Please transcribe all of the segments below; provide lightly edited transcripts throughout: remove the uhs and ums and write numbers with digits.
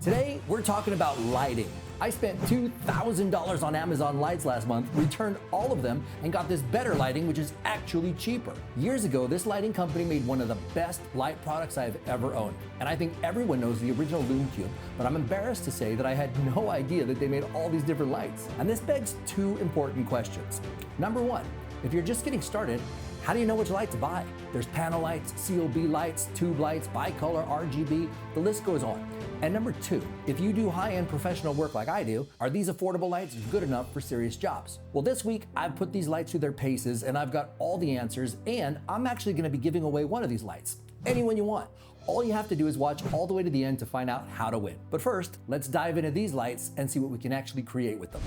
Today, we're talking about lighting. I spent $2,000 on Amazon lights last month, returned all of them, and got this better lighting, which is actually cheaper. Years ago, this lighting company made one of the best light products I've ever owned. And I think everyone knows the original Lume Cube, but I'm embarrassed to say that I had no idea that they made all these different lights. And this begs two important questions. Number one, if you're just getting started, how do you know which light to buy? There's panel lights, COB lights, tube lights, bicolor, RGB, the list goes on. And number two, if you do high-end professional work like I do, are these affordable lights good enough for serious jobs? Well, this week I've put these lights through their paces and I've got all the answers, and I'm actually gonna be giving away one of these lights. Anyone you want. All you have to do is watch all the way to the end to find out how to win. But first, let's dive into these lights and see what we can actually create with them.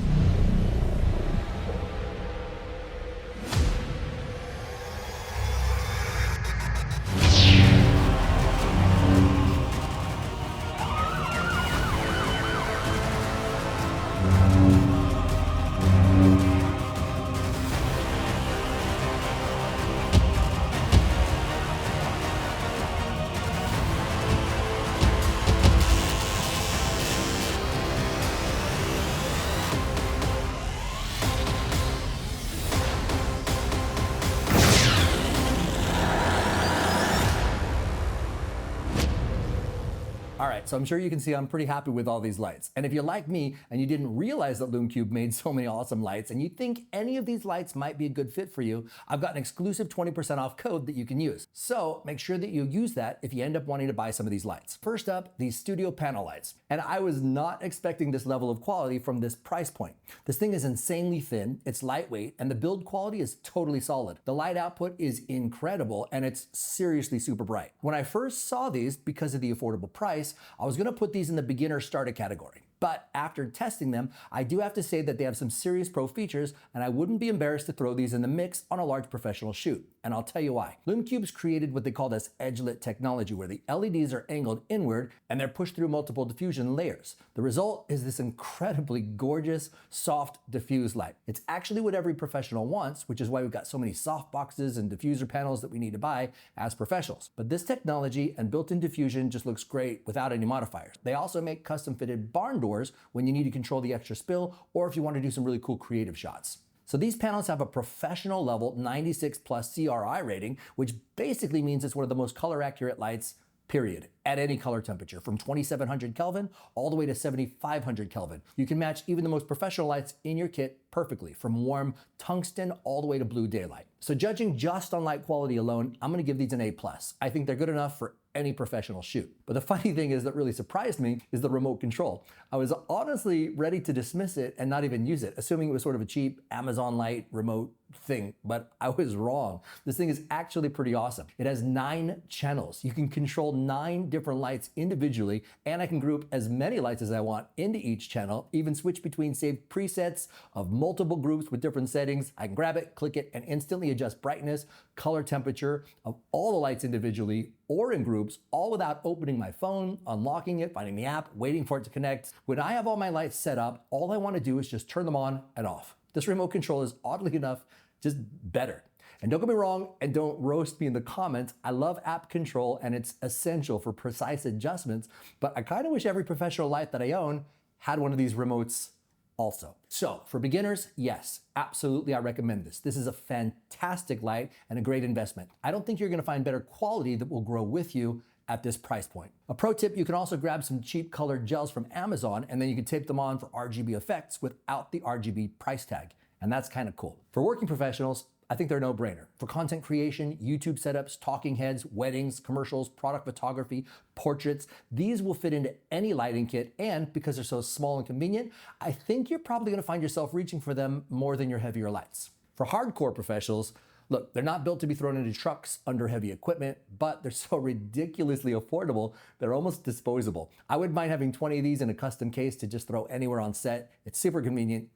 All right, so I'm sure you can see I'm pretty happy with all these lights. And if you're like me and you didn't realize that Lume Cube made so many awesome lights and you think any of these lights might be a good fit for you, I've got an exclusive 20% off code that you can use. So make sure that you use that if you end up wanting to buy some of these lights. First up, these studio panel lights. And I was not expecting this level of quality from this price point. This thing is insanely thin, it's lightweight, and the build quality is totally solid. The light output is incredible and it's seriously super bright. When I first saw these, because of the affordable price, I was gonna put these in the beginner starter category. But after testing them, I do have to say that they have some serious pro features, and I wouldn't be embarrassed to throw these in the mix on a large professional shoot. And I'll tell you why. Lume Cube's created what they call this edge-lit technology, where the LEDs are angled inward and they're pushed through multiple diffusion layers. The result is this incredibly gorgeous, soft, diffuse light. It's actually what every professional wants, which is why we've got so many soft boxes and diffuser panels that we need to buy as professionals. But this technology and built-in diffusion just looks great without any modifiers. They also make custom-fitted barn doors when you need to control the extra spill, or if you want to do some really cool creative shots. So these panels have a professional level 96 plus CRI rating, which basically means it's one of the most color accurate lights, period, at any color temperature, from 2700 Kelvin all the way to 7500 Kelvin. You can match even the most professional lights in your kit perfectly, from warm tungsten all the way to blue daylight. So judging just on light quality alone, I'm gonna give these an A+. I think they're good enough for any professional shoot. But the funny thing is that really surprised me is the remote control. I was honestly ready to dismiss it and not even use it, assuming it was sort of a cheap Amazon Light remote thing, but I was wrong. This thing is actually pretty awesome. It has 9 channels. You can control 9 different lights individually, and I can group as many lights as I want into each channel, even switch between saved presets of multiple groups with different settings. I can grab it, click it, and instantly adjust brightness, color, temperature of all the lights individually or in groups, all without opening my phone, unlocking it, finding the app, waiting for it to connect. When I have all my lights set up, all I want to do is just turn them on and off. This remote control is oddly enough just better. And don't get me wrong, and don't roast me in the comments, I love app control and it's essential for precise adjustments, but I kind of wish every professional light that I own had one of these remotes also. So for beginners, yes, absolutely I recommend this. This is a fantastic light and a great investment. I don't think you're gonna find better quality that will grow with you at this price point. A pro tip, you can also grab some cheap colored gels from Amazon and then you can tape them on for RGB effects without the RGB price tag. And that's kind of cool. For working professionals, I think they're a no-brainer. For content creation, YouTube setups, talking heads, weddings, commercials, product photography, portraits, these will fit into any lighting kit, and because they're so small and convenient, I think you're probably gonna find yourself reaching for them more than your heavier lights. For hardcore professionals, look, they're not built to be thrown into trucks under heavy equipment, but they're so ridiculously affordable, they're almost disposable. I wouldn't mind having 20 of these in a custom case to just throw anywhere on set. It's super convenient,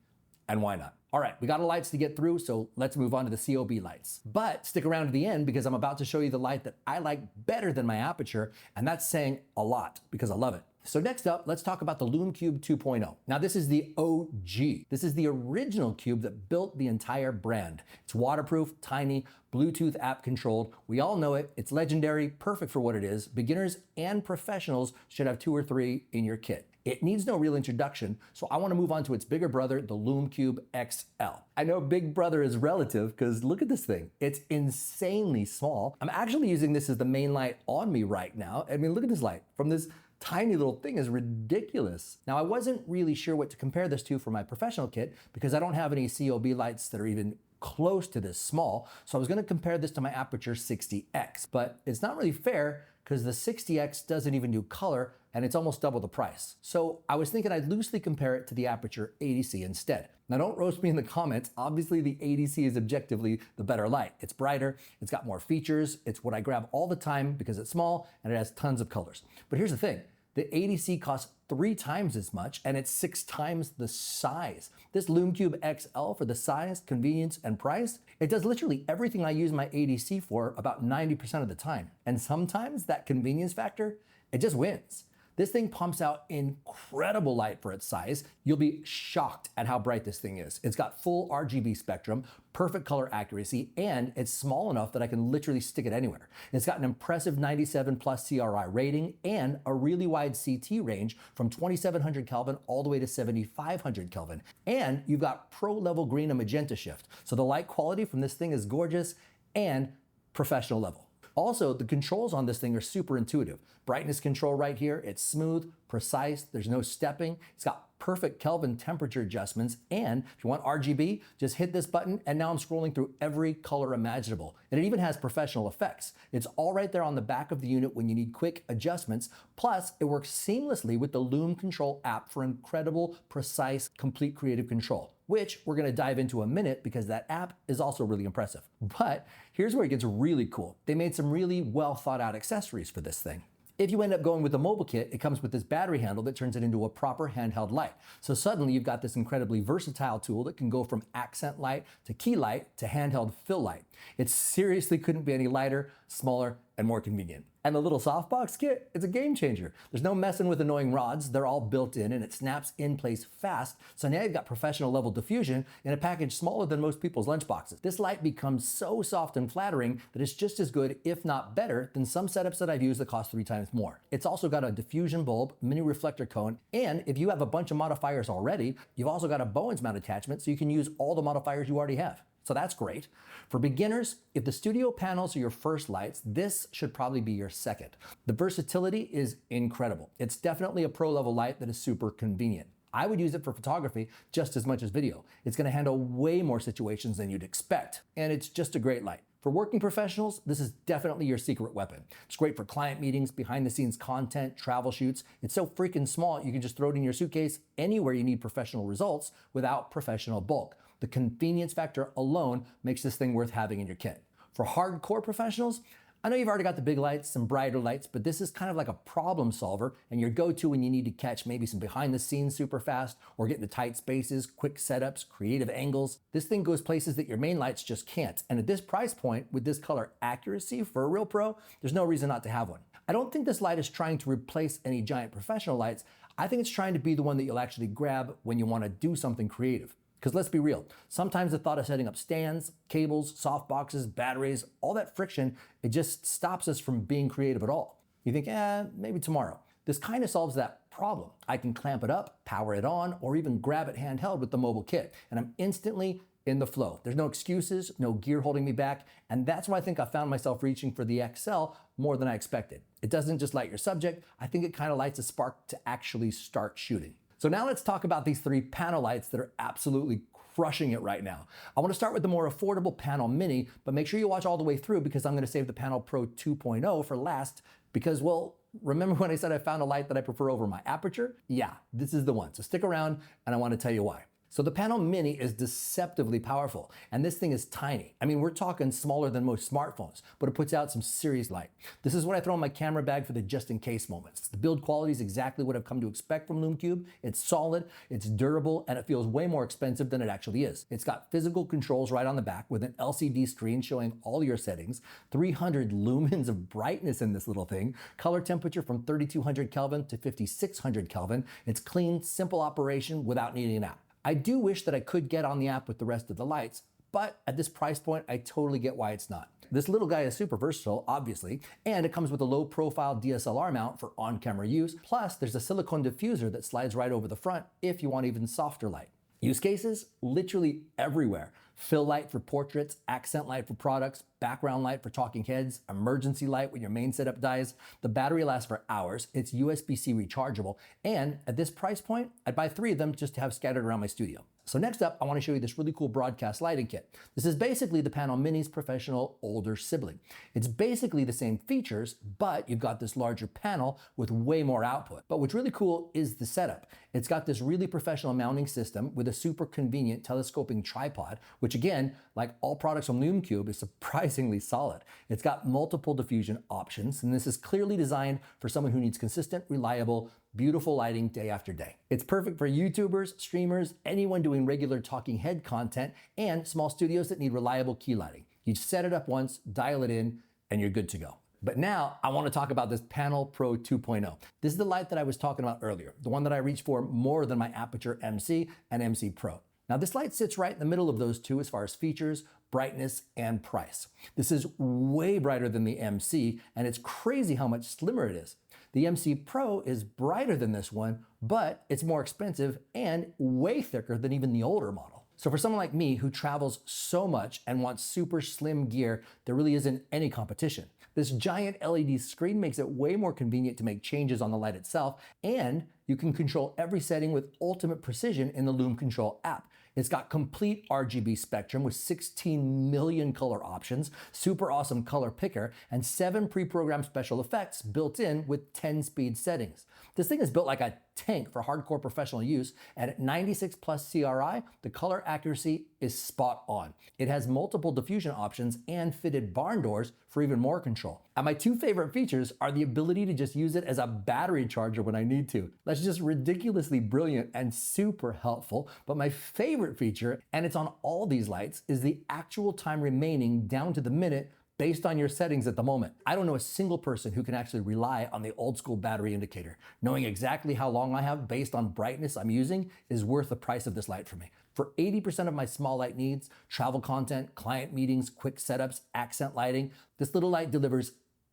and why not? All right, we got our lights to get through, so let's move on to the COB lights. But stick around to the end because I'm about to show you the light that I like better than my Aperture, and that's saying a lot because I love it. So next up, let's talk about the Lume Cube 2.0. Now this is the OG. This is the original cube that built the entire brand. It's waterproof, tiny, Bluetooth app controlled. We all know it. It's legendary, perfect for what it is. Beginners and professionals should have 2 or 3 in your kit. It needs no real introduction, so I want to move on to its bigger brother, the Lume Cube XL. I know big brother is relative because look at this thing. It's insanely small. I'm actually using this as the main light on me right now. I mean, look at this light. From this tiny little thing is ridiculous. Now, I wasn't really sure what to compare this to for my professional kit because I don't have any COB lights that are even close to this small. So I was going to compare this to my Aperture 60X, but it's not really fair because the 60X doesn't even do color and it's almost double the price. So I was thinking I'd loosely compare it to the Aperture 80C instead. Now don't roast me in the comments. Obviously the 80C is objectively the better light. It's brighter, it's got more features, it's what I grab all the time because it's small and it has tons of colors. But here's the thing. The 80C costs 3 times as much and it's 6 times the size. This Lume Cube XL, for the size, convenience, and price, it does literally everything I use my 80C for about 90% of the time. And sometimes that convenience factor, it just wins. This thing pumps out incredible light for its size. You'll be shocked at how bright this thing is. It's got full RGB spectrum, perfect color accuracy, and it's small enough that I can literally stick it anywhere. It's got an impressive 97 plus CRI rating and a really wide CT range from 2700 Kelvin all the way to 7500 Kelvin. And you've got pro level green and magenta shift. So the light quality from this thing is gorgeous and professional level. Also, the controls on this thing are super intuitive. Brightness control right here, it's smooth, precise, there's no stepping. It's got perfect Kelvin temperature adjustments, and if you want RGB, just hit this button and now I'm scrolling through every color imaginable. And it even has professional effects. It's all right there on the back of the unit when you need quick adjustments, plus it works seamlessly with the Lume Control app for incredible, precise, complete creative control, which we're gonna dive into a minute because that app is also really impressive. But here's where it gets really cool. They made some really well thought out accessories for this thing. If you end up going with the mobile kit, it comes with this battery handle that turns it into a proper handheld light. So suddenly you've got this incredibly versatile tool that can go from accent light to key light to handheld fill light. It seriously couldn't be any lighter, smaller, and more convenient. And the little softbox kit, it's a game changer. There's no messing with annoying rods. They're all built in and it snaps in place fast. So now you've got professional level diffusion in a package smaller than most people's lunchboxes. This light becomes so soft and flattering that it's just as good, if not better, than some setups that I've used that cost 3 times more. It's also got a diffusion bulb, mini reflector cone, and if you have a bunch of modifiers already, you've also got a Bowens mount attachment so you can use all the modifiers you already have. So that's great. For beginners, if the studio panels are your first lights, this should probably be your second. The versatility is incredible. It's definitely a pro level light that is super convenient. I would use it for photography just as much as video. It's gonna handle way more situations than you'd expect, and it's just a great light. For working professionals, this is definitely your secret weapon. It's great for client meetings, behind the scenes content, travel shoots. It's so freaking small, you can just throw it in your suitcase anywhere you need professional results without professional bulk. The convenience factor alone makes this thing worth having in your kit. For hardcore professionals, I know you've already got the big lights, some brighter lights, but this is kind of like a problem solver and your go-to when you need to catch maybe some behind the scenes super fast or get into tight spaces, quick setups, creative angles. This thing goes places that your main lights just can't. And at this price point, with this color accuracy for a real pro, there's no reason not to have one. I don't think this light is trying to replace any giant professional lights. I think it's trying to be the one that you'll actually grab when you want to do something creative. Because let's be real, sometimes the thought of setting up stands, cables, soft boxes, batteries, all that friction, it just stops us from being creative at all. You think, maybe tomorrow. This kind of solves that problem. I can clamp it up, power it on, or even grab it handheld with the mobile kit, and I'm instantly in the flow. There's no excuses, no gear holding me back, and that's why I think I found myself reaching for the XL more than I expected. It doesn't just light your subject, I think it kind of lights a spark to actually start shooting. So now let's talk about these 3 panel lights that are absolutely crushing it right now. I want to start with the more affordable Panel Mini, but make sure you watch all the way through because I'm going to save the Panel Pro 2.0 for last because, well, remember when I said I found a light that I prefer over my Aperture? Yeah, this is the one. So stick around and I want to tell you why. So the Panel Mini is deceptively powerful, and this thing is tiny. I mean, we're talking smaller than most smartphones, but it puts out some serious light. This is what I throw in my camera bag for the just-in-case moments. The build quality is exactly what I've come to expect from Lume Cube. It's solid, it's durable, and it feels way more expensive than it actually is. It's got physical controls right on the back with an LCD screen showing all your settings, 300 lumens of brightness in this little thing, color temperature from 3200 Kelvin to 5600 Kelvin. It's clean, simple operation without needing an app. I do wish that I could get on the app with the rest of the lights, but at this price point, I totally get why it's not. This little guy is super versatile, obviously, and it comes with a low-profile DSLR mount for on-camera use, plus there's a silicone diffuser that slides right over the front if you want even softer light. Use cases? Literally everywhere. Fill light for portraits, accent light for products, background light for talking heads, emergency light when your main setup dies. The battery lasts for hours, it's USB-C rechargeable, and at this price point, I'd buy 3 of them just to have scattered around my studio. So next up, I want to show you this really cool broadcast lighting kit. This is basically the Panel Mini's professional older sibling. It's basically the same features, but you've got this larger panel with way more output. But what's really cool is the setup. It's got this really professional mounting system with a super convenient telescoping tripod, which again, like all products from Lume Cube, is surprisingly solid. It's got multiple diffusion options, and this is clearly designed for someone who needs consistent, reliable, beautiful lighting day after day. It's perfect for YouTubers, streamers, anyone doing regular talking head content, and small studios that need reliable key lighting. You set it up once, dial it in, and you're good to go. But now I want to talk about this Panel Pro 2.0. This is the light that I was talking about earlier, the one that I reach for more than my Aperture MC and MC Pro. Now this light sits right in the middle of those two as far as features, brightness, and price. This is way brighter than the MC, and it's crazy how much slimmer it is. The MC Pro is brighter than this one, but it's more expensive and way thicker than even the older model. So for someone like me who travels so much and wants super slim gear, there really isn't any competition. This giant LED screen makes it way more convenient to make changes on the light itself, and you can control every setting with ultimate precision in the Lume Control app. It's got complete RGB spectrum with 16 million color options, super awesome color picker, and 7 pre-programmed special effects built in with 10 speed settings. This thing is built like a tank for hardcore professional use, and at 96 plus CRI, the color accuracy is spot on. It has multiple diffusion options and fitted barn doors for even more control. And my 2 favorite features are the ability to just use it as a battery charger when I need to. That's just ridiculously brilliant and super helpful. But my favorite feature, and it's on all these lights, is the actual time remaining down to the minute based on your settings at the moment. I don't know a single person who can actually rely on the old school battery indicator. Knowing exactly how long I have based on brightness I'm using is worth the price of this light for me. For 80% of my small light needs, travel content, client meetings, quick setups, accent lighting, this little light delivers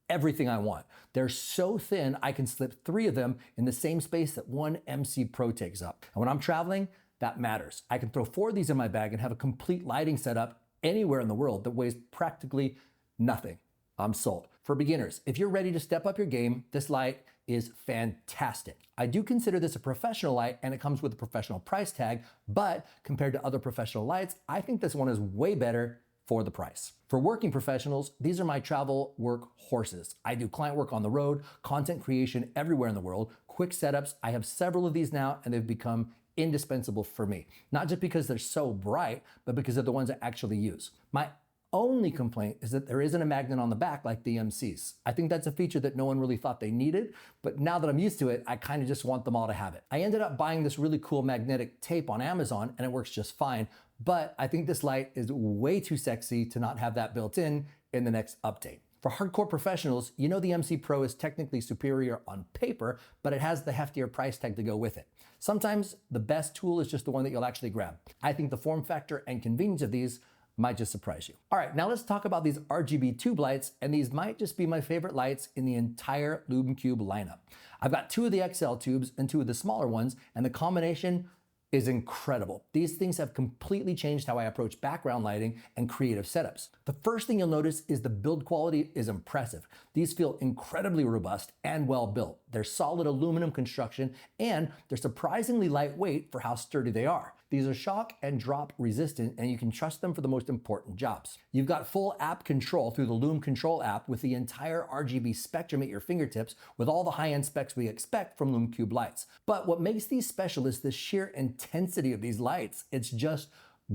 everything I want. They're so thin, I can slip 3 of them in the same space that one MC Pro takes up. And when I'm traveling, that matters. I can throw 4 of these in my bag and have a complete lighting setup anywhere in the world that weighs practically nothing. I'm sold. For beginners, if you're ready to step up your game, this light is fantastic. I do consider this a professional light and it comes with a professional price tag, but compared to other professional lights, I think this one is way better for the price. For working professionals, these are my travel work horses. I do client work on the road, content creation everywhere in the world, quick setups. I have several of these now and they've become indispensable for me. Not just because they're so bright, but because they're the ones I actually use. My only complaint is that there isn't a magnet on the back like the MCs. I think that's a feature that no one really thought they needed, but now that I'm used to it, I kind of just want them all to have it. I ended up buying this really cool magnetic tape on Amazon and it works just fine, but I think this light is way too sexy to not have that built in the next update. For hardcore professionals, you know the MC Pro is technically superior on paper, but it has the heftier price tag to go with it. Sometimes the best tool is just the one that you'll actually grab. I think the form factor and convenience of these might just surprise you. All right, now let's talk about these RGB tube lights, and these might just be my favorite lights in the entire Lume Cube lineup. I've got 2 of the XL tubes and 2 of the smaller ones, and the combination is incredible. These things have completely changed how I approach background lighting and creative setups. The first thing you'll notice is the build quality is impressive. These feel incredibly robust and well built. They're solid aluminum construction and they're surprisingly lightweight for how sturdy they are. These are shock and drop resistant and you can trust them for the most important jobs. You've got full app control through the Lume Control app with the entire RGB spectrum at your fingertips with all the high-end specs we expect from Lume Cube lights. But what makes these special is the sheer intensity intensity of these lights. It's just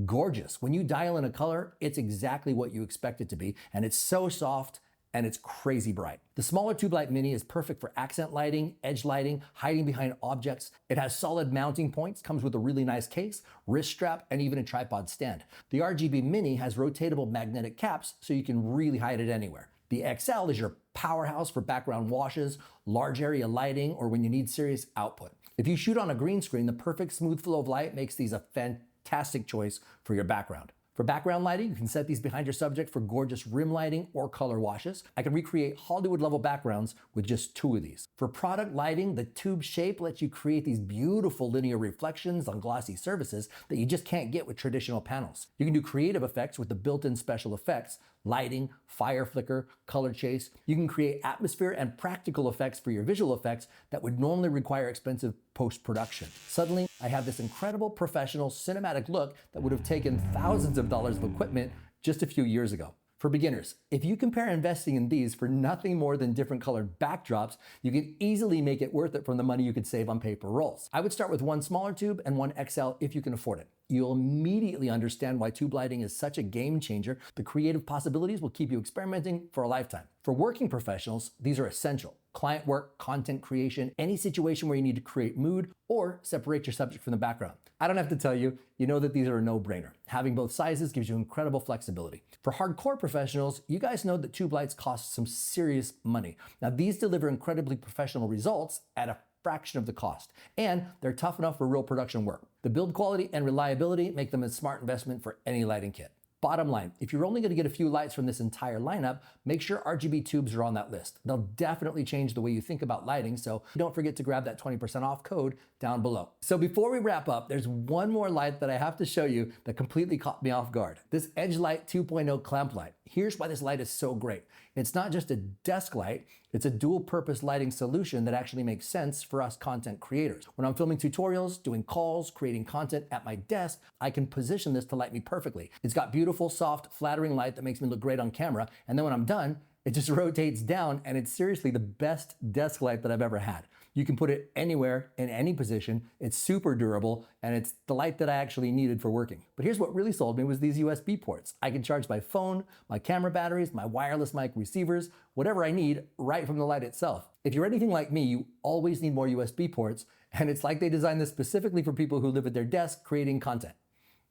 gorgeous. When you dial in a color, it's exactly what you expect it to be, and it's so soft and it's crazy bright. The smaller Tube Light Mini is perfect for accent lighting, edge lighting, hiding behind objects. It has solid mounting points, comes with a really nice case, wrist strap, and even a tripod stand. The RGB Mini has rotatable magnetic caps, so you can really hide it anywhere. The XL is your powerhouse for background washes, large area lighting, or when you need serious output. If you shoot on a green screen, the perfect smooth flow of light makes these a fantastic choice for your background. For background lighting, you can set these behind your subject for gorgeous rim lighting or color washes. I can recreate Hollywood level backgrounds with just 2 of these. For product lighting, the tube shape lets you create these beautiful linear reflections on glossy surfaces that you just can't get with traditional panels. You can do creative effects with the built-in special effects, lighting, fire flicker, color chase. You can create atmosphere and practical effects for your visual effects that would normally require expensive post-production. Suddenly, I have this incredible professional cinematic look that would have taken thousands of dollars of equipment just a few years ago. For beginners, if you compare investing in these for nothing more than different colored backdrops, you can easily make it worth it from the money you could save on paper rolls. I would start with one smaller tube and one XL if you can afford it. You'll immediately understand why tube lighting is such a game changer. The creative possibilities will keep you experimenting for a lifetime. For working professionals, these are essential. Client work, content creation, any situation where you need to create mood or separate your subject from the background. I don't have to tell you, you know that these are a no-brainer. Having both sizes gives you incredible flexibility. For hardcore professionals, you guys know that tube lights cost some serious money. Now, these deliver incredibly professional results at a fraction of the cost, and they're tough enough for real production work. The build quality and reliability make them a smart investment for any lighting kit. Bottom line, if you're only going to get a few lights from this entire lineup, make sure RGB tubes are on that list. They'll definitely change the way you think about lighting, so don't forget to grab that 20% off code down below. So before we wrap up, there's one more light that I have to show you that completely caught me off guard. This Edge Light 2.0 clamp light. Here's why this light is so great. It's not just a desk light, it's a dual purpose lighting solution that actually makes sense for us content creators. When I'm filming tutorials, doing calls, creating content at my desk, I can position this to light me perfectly. It's got beautiful, soft, flattering light that makes me look great on camera, and then when I'm done, it just rotates down, and it's seriously the best desk light that I've ever had. You can put it anywhere, in any position. It's super durable, and it's the light that I actually needed for working. But here's what really sold me was these USB ports. I can charge my phone, my camera batteries, my wireless mic receivers, whatever I need, right from the light itself. If you're anything like me, you always need more USB ports, and it's like they designed this specifically for people who live at their desk creating content.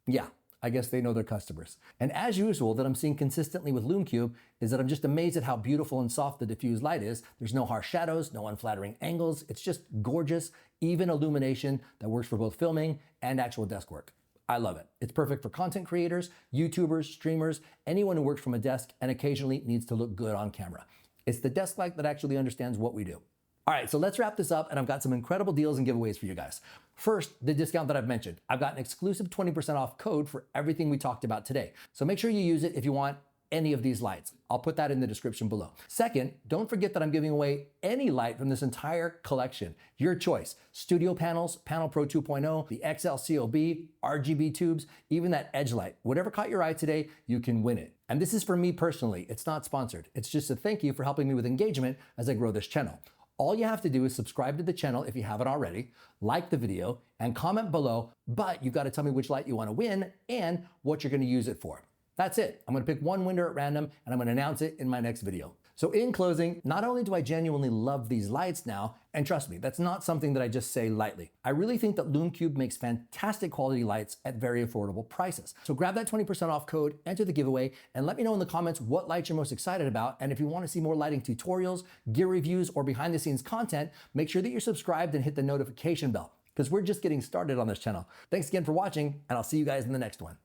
Yeah. I guess they know their customers. And as usual, that I'm seeing consistently with Lume Cube is that I'm just amazed at how beautiful and soft the diffused light is. There's no harsh shadows, no unflattering angles. It's just gorgeous, even illumination that works for both filming and actual desk work. I love it. It's perfect for content creators, YouTubers, streamers, anyone who works from a desk and occasionally needs to look good on camera. It's the desk light that actually understands what we do. All right, so let's wrap this up, and I've got some incredible deals and giveaways for you guys. First, the discount that I've mentioned. I've got an exclusive 20% off code for everything we talked about today. So make sure you use it if you want any of these lights. I'll put that in the description below. Second, don't forget that I'm giving away any light from this entire collection. Your choice. Studio panels, Panel Pro 2.0, the XL COB, RGB tubes, even that Edge light. Whatever caught your eye today, you can win it. And this is for me personally. It's not sponsored. It's just a thank you for helping me with engagement as I grow this channel. All you have to do is subscribe to the channel if you haven't already, like the video, and comment below, but you've got to tell me which light you want to win and what you're going to use it for. That's it. I'm going to pick one winner at random, and I'm going to announce it in my next video. So in closing, not only do I genuinely love these lights now, and trust me, that's not something that I just say lightly. I really think that Lume Cube makes fantastic quality lights at very affordable prices. So grab that 20% off code, enter the giveaway, and let me know in the comments what lights you're most excited about. And if you want to see more lighting tutorials, gear reviews, or behind the scenes content, make sure that you're subscribed and hit the notification bell, because we're just getting started on this channel. Thanks again for watching, and I'll see you guys in the next one.